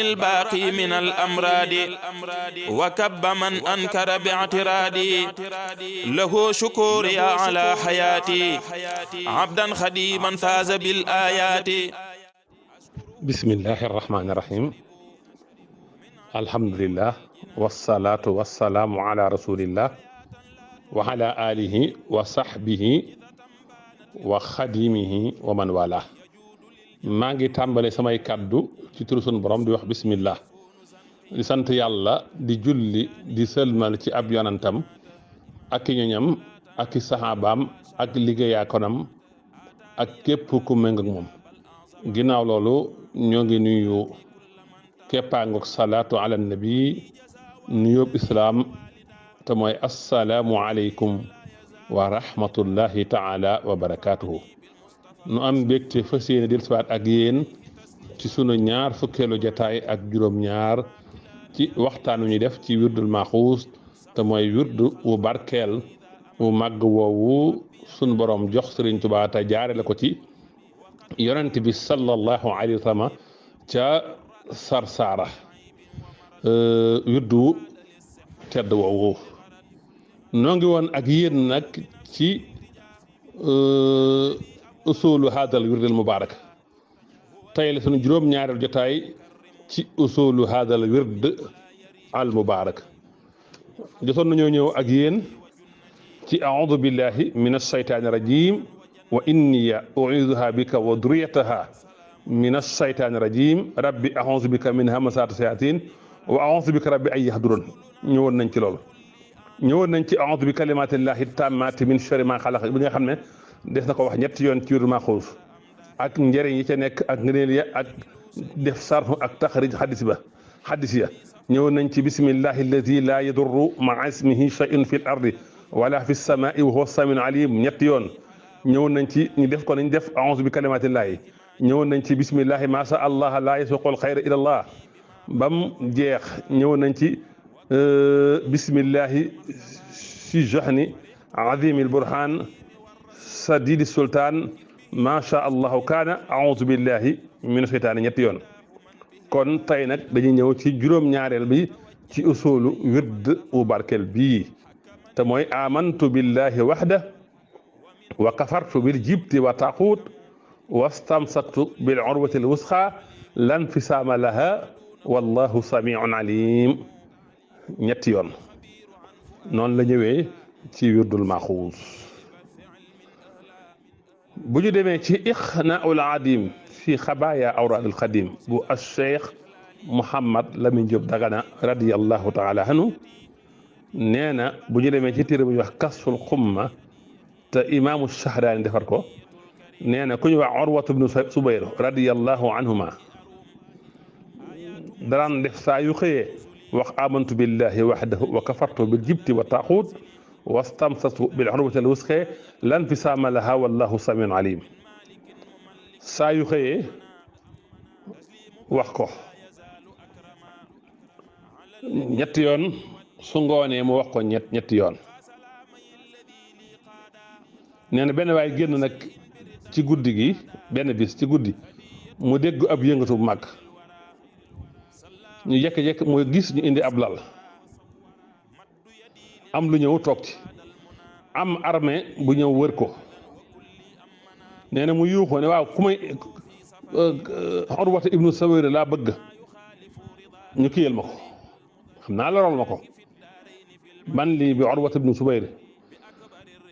الباقي من الأمراض وكب من أنكر باعترادي له شكوري على حياتي عبدا خديما فاز بالآيات. بسم الله الرحمن الرحيم الحمد لله والصلاة والسلام على رسول الله وعلى آله وصحبه وخديمه ومن والاه. maa ngi tàmbale samay kàddu ci turu sunu borom di wax bismillah di sant yàlla di julli di sëlmal ci ab yonantam ak i ñoñam ak i saxaabaam ak liggéeyaakonam ak képp ku méng ak moom. ginnaaw loolu ñoo ngi nuyu keppaangook salaatu ala nabi nuyóob islaam te mooy assalaamu aleykum wa rahmatullahi taala wa barakaatuhu. nu am mbégte fas yéene dellusiwaat ak yéen ci sunu ñaar fukkeelu jataay ak juróom-ñaar ci waxtaan wu ñuy def ci wirdul maxuus te mooy wirdu wu barkeel wu màgg woowu sunu borom jox Sëriñ Tuubaa te jaarale ko ci yonent bi sallallahu alayhi wa sallam ca Sarsaara wirdu tedd woowu noo ngi woon ak yéen nag ci usulu hadal wirdil mubaarak tey la sunu juróom-ñaareelu jotaay ci usulu hadal wird al mubaarak. jotoon nañoo ñëw ak yéen ci a'uudu billahi min ashaytaani rajim wa inni u'iiduha bika wa durriyataha min ashaytaani rajim rabbi a'uudu bika min hamasaati sayaatiin wa a'uudu bika rabbi an yahduruun. ñëwoon nañ ci loolu. ñëwoon nañ ci a'uudu bi kalimaatillaahi taammaati min sharri maa xalaq bi nga xam ne des na ko wax ñetti yoon ci wirdul maxuus ak njëriñ yi ca nekk ak ngëneel ya ak def sarfu ak taxrij xadis ya. ñëwoon nañ ci bismillahi alladi laa yadurru maa ismihi shay'un fi l ardi wala fi samaai wa huwa samiun alim ñetti yoon. ñëwoon nañ ci ñu def ko nañ def a'uuzu bi kalimaatillaahi. ñëwoon nañ ci bismillahi ma sha allah la yasuqul xayra ila allah bam jeex. ñëwoon nañ ci bismillahi si jahni azimil burhan sadidi sultaan macha allahu kaana a'uuzu billahi mina sheytaani ñetti yoon. kon tey nag dañuy ñëw ci juróom-ñaareel bi ci usulu wird wu barkeel bii te mooy amantu billahi waxda wa kafartu bil jibti wa taquut wastamsaktu bil urwati al wusqa lan fisaama laha wallahu samiun alim ñetti yoon. noonu la ñëwee ci wirdul maxuus. bu ñu demee ci ixnaul adim fi xabaaya awraadul xadim bu acheikh Mouhamad Lamine Diop Dagana radiyallahu taala anhu nee na bu ñu demee ci téere bu ñuy wax kasful xumma te imaamu Shahraani defar ko nee na ku ñu wax Urwatu bnu Subayr radiyallahu anhuma daraan def saa yu xëyee wax amantu billahi waxdahu wa kafartu bil jibti wa taaxuut wastamsaktu bil urwati al wusqa lan fisaama laha wallahu samiun alim. saa yu xëyee wax ko ñetti yoon su ngoonee mu wax ko ñetti yoon. nee na benn waay génn nag ci guddi gi benn bis ci guddi mu dégg ab yëngatu bu mag ñu jekk-jekk mooy gis ñu indi ab lal am lu ñëw toog ci am armée bu ñëw wër ko. nee na mu yuuxoo ne waaw ku may Urwata ibnu Subayr laa bëgg ñu kiyal ma ko xam naa la rol ma ko man lii bi Urwata ibnu Subayr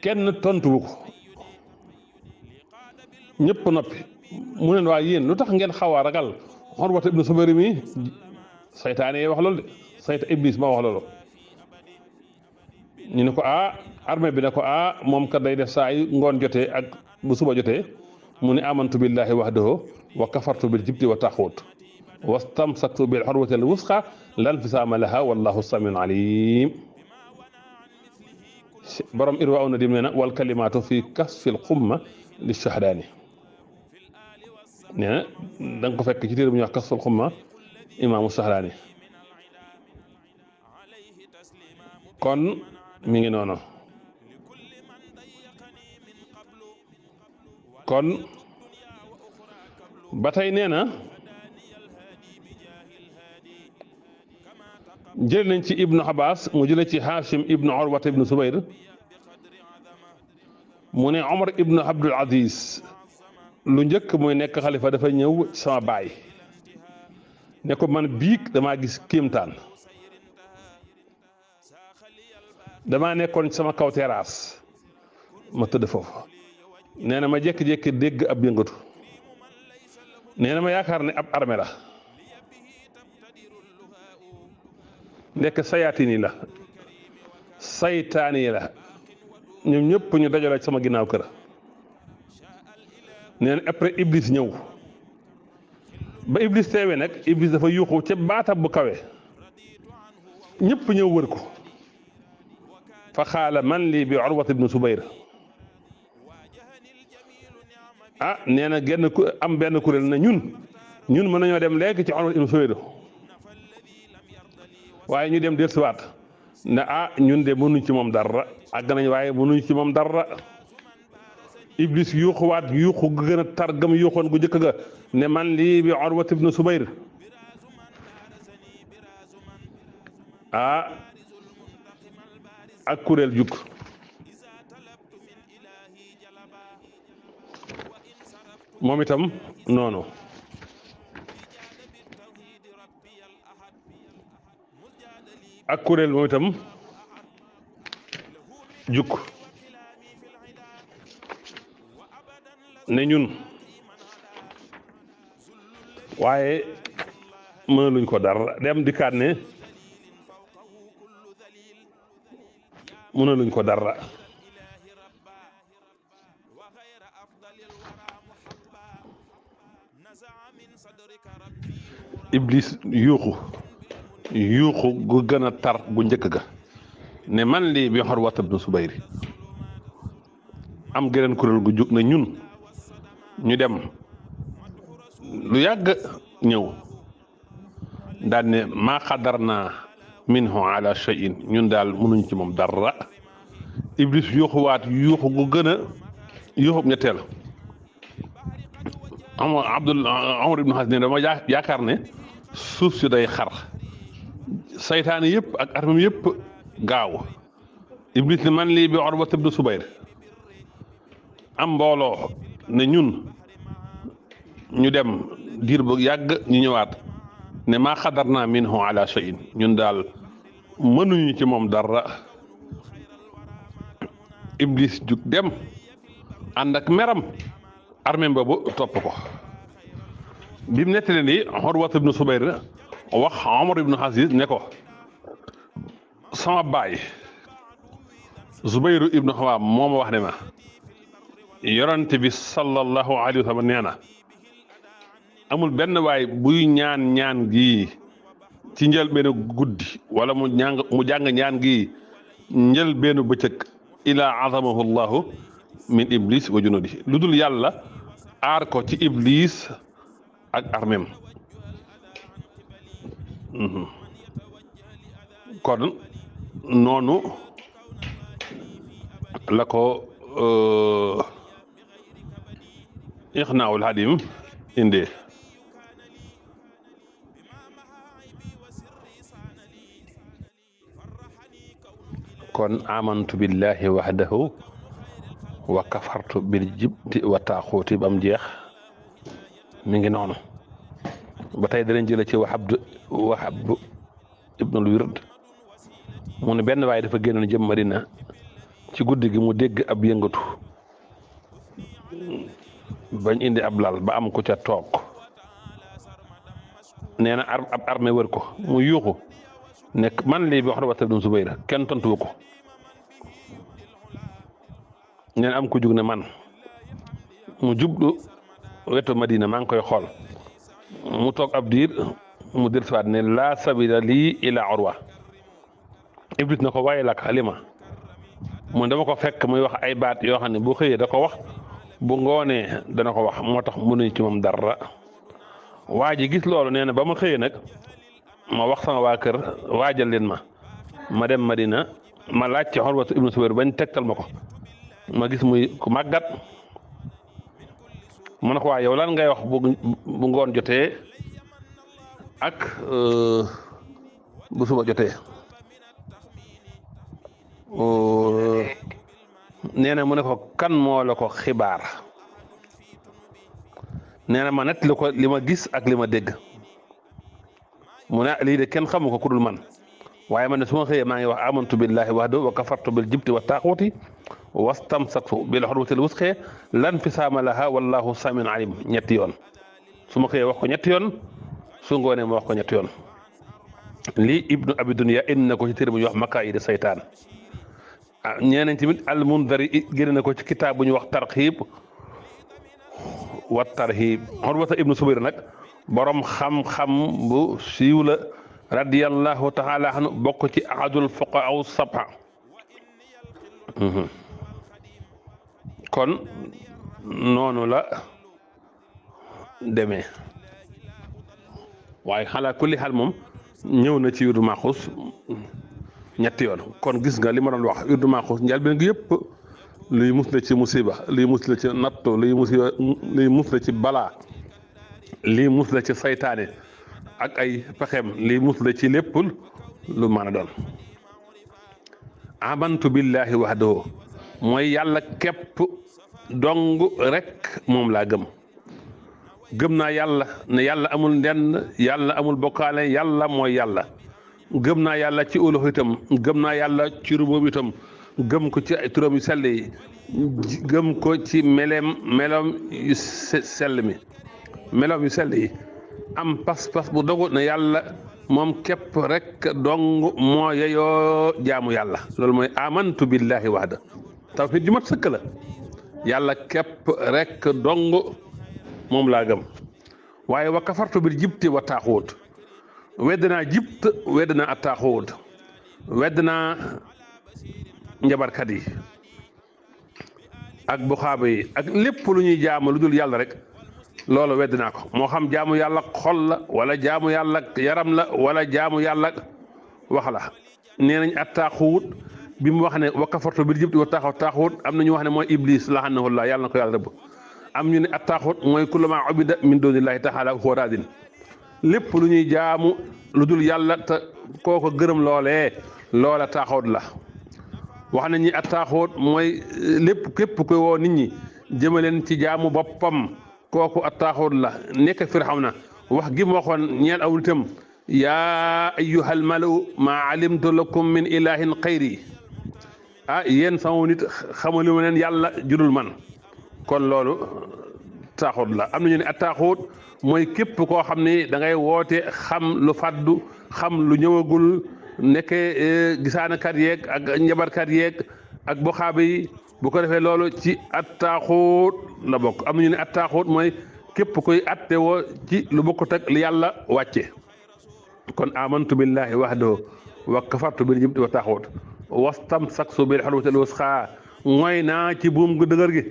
kenn tontuwu ko ñëpp noppi. mu ne waa yéen lu tax ngeen xaw a ragal Urwata ibnu Subayr mi saytaane yi wax loolu de iblis ma wax loolu. ñu ne ko armée bi ne ko moom kat day def saa yu ngoon jotee ak bu suba jotee mu ne amantu billahi wahdahu wa kafartu bil jibti wa taxuut wastamsaktu bil urwati al wusqa lan fisaama laha wallahu samiun alim. borom irwa na dim nee na wal kalimaatu fi kasfil xumma li Shahraani nee na da nga ko fekk ci téere bu ñuy wax kasfil xumma imaamu Shahraani. kon mi ngi noonu. kon ba tey nee na jël nañ ci ibnu Abbas mu jële ci Hashim ibnu Urwata ibnu Zubayr mu ne Omar ibnu Abdul Aziz lu njëkk muy nekk xalifa dafa ñëw sama baay ne ko man biig damaa gis kéemtaan damaa nekkoon sama kaw terrasse ma tëdd foofu nee na ma jékki-jékki dégg ab yëngatu nee na ma yaakaar ne ab armée la ndekk sayaatin yi la saytaan yi la ñoom ñëpp ñu dajale sama ginnaaw kër nee na après Iblis ñëw ba Iblis teewee nag Iblis dafa yuuxu ca baatab bu kawe ñëpp ñëw wër ko fa xaala man lii bi Urwat ibnu Zubayr ah nee na genn ku am benn kuréel na ñun mën nañoo dem léegi ci Urwat ibnu Zubayr waaye ñu dem dellusiwaat ne ah ñun de mënuñ ci moom dara àgg nañ waaye mënuñ ci moom dara Iblis yuuxuwaat yuuxu gu gën a tar gam yuuxoon gu njëkk ga ne man lii bi Urwat ibnu Zubayr ah ak kuréel jug moom itam noonu ak kuréel moom itam jug ne ñun waaye mënaluñ ko dara dem dikkaat ne mënaluñ ko dara Iblis yuuxu gu gën a tar gu njëkk ga ne man lii bi Urwat ibnu Zubayr am geneen kuréel gu jug na ñun ñu dem lu yàgg ñëw daal ne maa xadar naa minhu ala shay'in ñun daal mënuñ ci moom dara Iblis yuuxuwaat yuuxu gu gën a yuuxu ñetteel Omar ibnu Xaas ne dama yaakaar ne suuf si day xar saytaane yëpp ak armam yëpp gaaw Iblis ne man lii bi Urwat ibnu Zubayr am mbooloo ne ñun ñu dem diir bu yàgg ñu ñëwaat ne maa xadar naa minhu ala shay'in ñun daal mënuñu ci moom dara Iblis jug dem ànd ak meram armée boobu topp ko bi mu nettali ni Urwat ibnu Zubayr wax Omar ibnu Aziz ne ko sama baay Zubayru ibnu Xawaam moo ma wax ne ma yonent bi sallallahu alayhi wa sallam nee na amul benn waay buy ñaan gii ci njëlbeenu guddi wala mu jàng ñaan gii njëlbeenu bëccëg ilaa azamahu llahu min iblis wa junudi lu dul yàlla aar ko ci iblis ak armem kon noonu la ko ixnaawul hadim indee kon amantu billahi wahdahu wa kafartu bil jibti wa taaxuuti bam jeex mi ngi noonu ba tey danañ jële ci Wahab ibnul Wird mu ne benn waaye dafa génnoon jëm Madina ci guddi gi mu dégg ab yëngatu bañ indi ab lal ba am ku ca toog nee na ab armée wër ko mu yuuxu nekk man lii bi Urwat ibnu Zubayr kenn tontuwu ko nee na am ku jug ne man mu jublu wetu Madina maa ngi koy xool mu toog ab diir mu dir siwaat ne laa sabila lii ila Urwa Iblis na ko waaye lak lima mu dama ko fekk muy wax ay baat yoo xam ne bu xëyee da ko wax bu ngoonee dana ko wax moo tax mënuñ ci moom dara waa ji gis loolu nee na ba ma xëyee nag ma wax sama waa kër waajal leen ma dem Madina ma laaj ci Urwa ibnu Zubayr bañ tegtal ma ko ma gis muy ku màggat ma ne ko waa yow lan ngay wax bu ngoon jotee ak bu suba jotee nee na mu ne ko kan moo la ko xibaar nee na ma nettali ko li ma gis ak li ma dégg mu ne lii de kenn xamu ko ku dul man waaye man ne su ma xëyee maa ngi wax amantu billahi wahdahu wa kafartu bil jibti wa taaxuuti wastamsaktu bil urwatil wusqa lan fisaama laha wallahu samiun alim ñetti yoon su ma xëyee wax ko ñetti yoon su ngoonee ma wax ko ñetti yoon lii ibnu abi dunya indi na ko ci téere bu ñuy wax makaayid saytaan ñeneen tamit al mundari génne na ko ci kitaab bu ñuy wax tarxiib wa tarhiib Urwata ibnu Zubayr nag borom xam-xam bu siiw la radiyallahu taala anhu bokk ci ahadul fuqahaa sab'a kon noonu la demee waaye xalaa kulli xaal moom ñëw na ci wirdu Maaxuus ñetti yoon kon gis nga li ma doon wax wirdu Maaxuus njëlbéen gi yëpp luy mus la ci musiba luy mus la ci nattu luy mus la ci balaa lii mus la ci saytaane ak ay pexem lii mus la ci lépp lu mën a doon amantu billahi wahdahu mooy yàlla képp dong rek moom laa gëm naa yàlla ne yàlla amul ndenn yàlla amul bokkaale yàlla mooy yàlla gëm naa yàlla ci uluhiyya itam gëm naa yàlla ci rububiyya itam gëm ko ci ay turam yu sell yi gëm ko ci meloom yu sell yi am pas-pas bu dogu ne yàlla moom képp rek dong moo yeyoo jaamu yàlla loolu mooy amantu billahi wahda tawhid ju mat sëkk la yàlla képp rek dong moom laa gëm waaye wa kafartu bil jibti wa taaxuut wedd naa jibt wedd naa a taaxuut wedd naa njabarkat yi ak buxaaba yi ak lépp lu ñuy jaamu lu dul yàlla rek loolu wedd naa ko moo xam jaamu yàlla xol la wala jaamu yàlla yaram la wala jaamu yàlla wax la nee nañ at taaxuut bi mu wax ne wa kafartu bil jibti wa taaxuut am na ñu wax ne mooy iblis laxanahullah yàlla na ko yàlla rëbb am ñu ne at taaxuut mooy kullu maa ubida min dunillahi taala huwa raadin lépp lu ñuy jaamu lu dul yàlla te kooko gërëm loolee loola taaxuut la wax nañ ñi at taaxuut mooy lépp képp koy woo nit ñi jëmaleen ci jaamu boppam kooku at taaxuut la nekk Firawna wax gi mu waxoon ñeel aw nitam yaa ayyuhal malau maa alimtu lakum min ilahin xayri yéen sama nit xamalu ma leen yàlla judul man kon loolu taaxuut la am nañu ne at taaxuut mooy képp koo xam ne da ngay woote xam lu faddu xam lu ñëwagul nekkee gisaanakat yeeg ak njabarkat yeeg ak boxaaba yi bu ko defee loolu ci at taaxuut la bokk am nañu ne at taaxuut mooy képp koy atte woo ci lu bokkut ak li yàlla wàcce kon amantu billahi wahdahu wa kafartu bil jibti wa taaxuut wastamsaktu bil urwatil wusqa mooy naa ci buum gu dëgër gi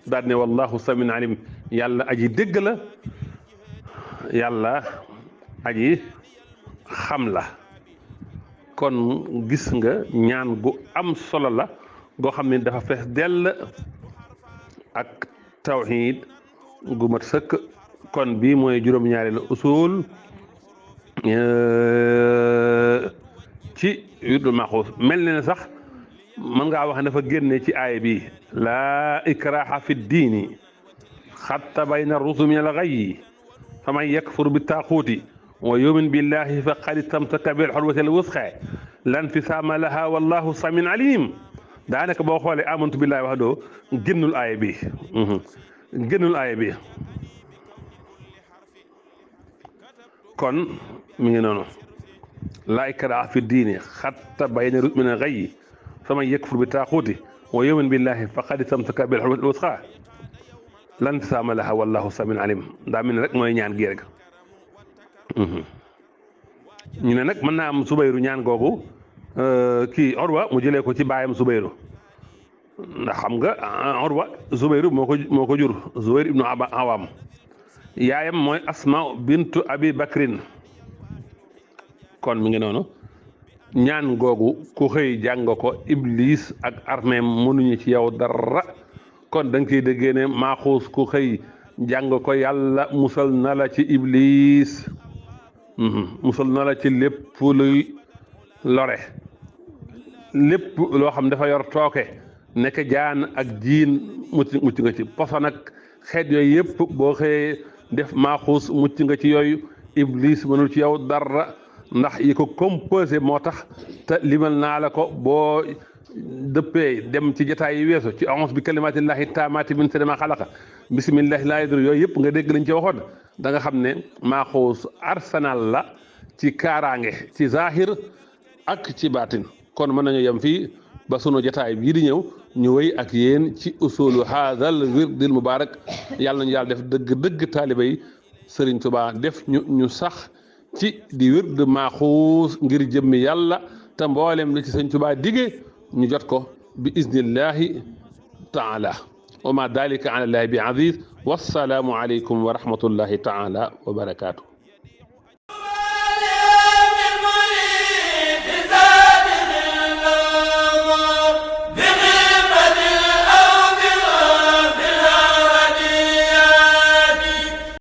daal ne wallahu samin alim yàlla aji dégg la yàlla aji xam la kon gis nga ñaan gu am solo la goo xam ne dafa fees dell ak tawxiid gu mat sëkk kon bii mooy juróom-ñaareelu usul ci wirdul Maaxuus mel na ne sax mën ngaa wax ne dafa génne ci aaya bi laa ikraha fi diini xad tabayyana rushdu min al-ghayyi faman yakfur bi taaxuuti wa yu'min billahi faqad istamsaka bil urwatil wusqa lan fisaama laha wallahu samiun alim daanaka boo xoolee amantu billahi wahdahu génnul aaya bi kon mi ngi noonu laa ikraha fi diini xad tabayyana rushdu min al-ghayyi faman yakfur bi taaxuuti wa yu'min billahi faqad istamsaka bil urwatil wusqa lan fisaama laha wallahu samiun alim daa mel ni rek mooy ñaan gi rek ñu ne nag mën naa am Subayru ñaan googu kii Urwa mu jëlee ko ci baayam Subayru ndax xam nga Urwa Subayru moo ko jur Zubayr ibnu Awaam yaayam mooy Asma bintu Abi Bakrin kon mi ngi noonu ñaan googu ku xëy jàng ko Iblis ak armeem mënuñu ci yow dara kon da nga koy déggee ne Maaxuus ku xëy jàng ko yàlla musal na la ci Iblis musal na la ci lépp luy lore lépp loo xam dafa yor tooke nekk jaan ak jiin mucc nga ci poson ak xeet yooyu yëpp boo xëyee def maaxuus mucc nga ci yooyu iblis mënul ci yow dara ndax yi ko composé moo tax te limal naa la ko boo dëppee dem ci jotaay yi weesu ci a'uuzu bi kalimaatillahi taamaati min sharri maa xalaqa bismillahi laa yadur yooyu yëpp nga dégg lañ ci waxoon da nga xam ne maaxuus arsenal la ci kaaraange ci zahir ak ci baatin kon mën nañu yem fii ba sunu jotaay bii di ñëw ñu wéy ak yéen ci usulu haadal wirdil mubaarak yàlla nañu yàlla def dëgg taaliba yi Sëriñ Tuubaa def ñu sax ci di wird maaxuus ngir jëmmi yàlla te mboolem li ci Sëriñ Tuubaa digee ñu jot ko bi iznillahi taala wa ma dalika ala llahi bi aziz wassalaamu aleykum wa rahmatullahi taala wa barakaatu